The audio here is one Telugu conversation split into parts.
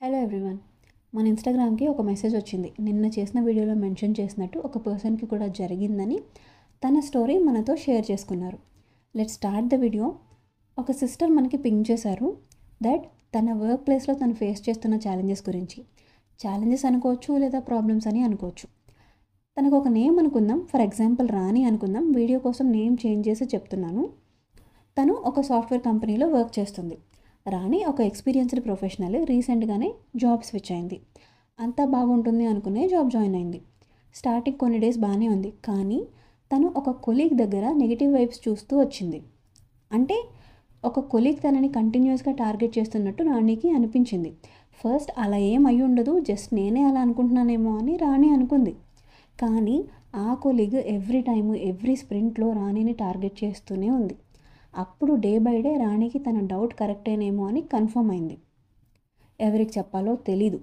Hello everyone. మన ఇన్స్టాగ్రామ్కి ఒక మెసేజ్ వచ్చింది. నిన్న చేసిన వీడియోలో మెన్షన్ చేసినట్టు ఒక పర్సన్కి కూడా జరిగిందని తన స్టోరీ మనతో షేర్ చేసుకున్నారు. Let start the video. ఒక సిస్టర్ మనకి పింగ్ చేశారు దట్ తన వర్క్ ప్లేస్లో తను ఫేస్ చేస్తున్న ఛాలెంజెస్ గురించి. ఛాలెంజెస్ అనుకోవచ్చు లేదా ప్రాబ్లమ్స్ అని అనుకోవచ్చు. తనకు ఒక నేమ్ అనుకుందాం, ఫర్ ఎగ్జాంపుల్ రాణి అనుకుందాం. వీడియో కోసం నేమ్ చేంజ్ చేసి చెప్తున్నాను. తను ఒక సాఫ్ట్వేర్ కంపెనీలో వర్క్ చేస్తుంది. రాణి ఒక ఎక్స్పీరియన్స్డ్ ప్రొఫెషనల్, రీసెంట్గానే జాబ్ స్విచ్ అయింది. అంతా బాగుంటుంది అనుకునే జాబ్ జాయిన్ అయింది. స్టార్టింగ్ కొన్ని డేస్ బాగానే ఉంది, కానీ తను ఒక కొలీగ్ దగ్గర నెగిటివ్ వైబ్స్ చూస్తూ వచ్చింది. అంటే ఒక కొలీగ్ తనని కంటిన్యూస్గా టార్గెట్ చేస్తున్నట్టు రాణికి అనిపించింది. ఫస్ట్ అలా ఏం అయి ఉండదు, జస్ట్ నేనే అలా అనుకుంటున్నానేమో అని రాణి అనుకుంది. కానీ ఆ కొలీగ్ ఎవ్రీ టైము ఎవ్రీ స్ప్రింట్లో రాణిని టార్గెట్ చేస్తూనే ఉంది. అప్పుడు డే బై డే రాణికి తన డౌట్ కరెక్టేనేమో అని కన్ఫర్మ్ అయింది. ఎవరికి చెప్పాలో తెలీదు.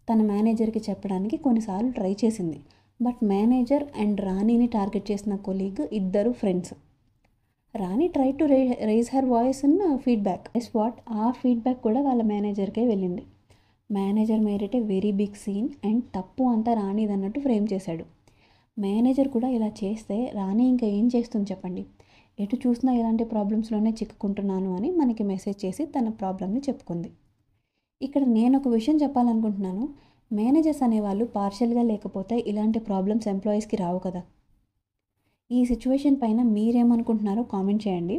తన మేనేజర్కి చెప్పడానికి కొన్నిసార్లు ట్రై చేసింది. బట్ మేనేజర్ అండ్ రాణిని టార్గెట్ చేసిన కొలీగ్ ఇద్దరు friends. Rani try to raise her voice in feedback. ఆ ఫీడ్బ్యాక్ కూడా వాళ్ళ మేనేజర్కే వెళ్ళింది. Manager made it a very big scene and తప్పు అంతా రాణిదన్నట్టు ఫ్రేమ్ చేశాడు. మేనేజర్ కూడా ఇలా చేస్తే రాణి ఇంకా ఏం చేస్తుంది చెప్పండి? ఎటు చూసినా ఇలాంటి ప్రాబ్లమ్స్లోనే చిక్కుకుంటున్నాను అని మనకి మెసేజ్ చేసి తన ప్రాబ్లమ్ని చెప్పుకుంది. ఇక్కడ నేను ఒక విషయం చెప్పాలనుకుంటున్నాను. మేనేజర్స్ అనేవాళ్ళు పార్షియల్గా లేకపోతే ఇలాంటి ప్రాబ్లమ్స్ ఎంప్లాయీస్కి రావు కదా. ఈ సిచ్యువేషన్ పైన మీరేమనుకుంటున్నారో కామెంట్ చేయండి.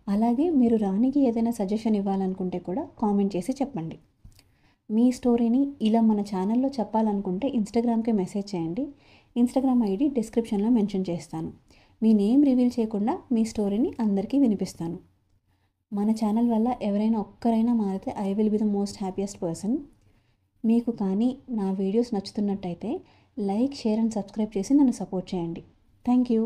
అలాగే మీరు రాణికి ఏదైనా సజెషన్ ఇవ్వాలనుకుంటే కూడా కామెంట్ చేసి చెప్పండి. మీ స్టోరీని ఇలా మన ఛానల్లో చెప్పాలనుకుంటే ఇన్స్టాగ్రామ్కి మెసేజ్ చేయండి. ఇన్స్టాగ్రామ్ ఐడి డిస్క్రిప్షన్లో మెన్షన్ చేస్తాను. మీ నేమ్ రివీల్ చేయకుండా మీ స్టోరీని అందరికీ వినిపిస్తాను. మన ఛానల్ వల్ల ఎవరైనా ఒక్కరైనా మారితే I will be the most happiest person. మీకు కానీ నా వీడియోస్ నచ్చుతున్నట్టయితే లైక్, షేర్ అండ్ సబ్స్క్రైబ్ చేసి నన్ను సపోర్ట్ చేయండి. Thank you.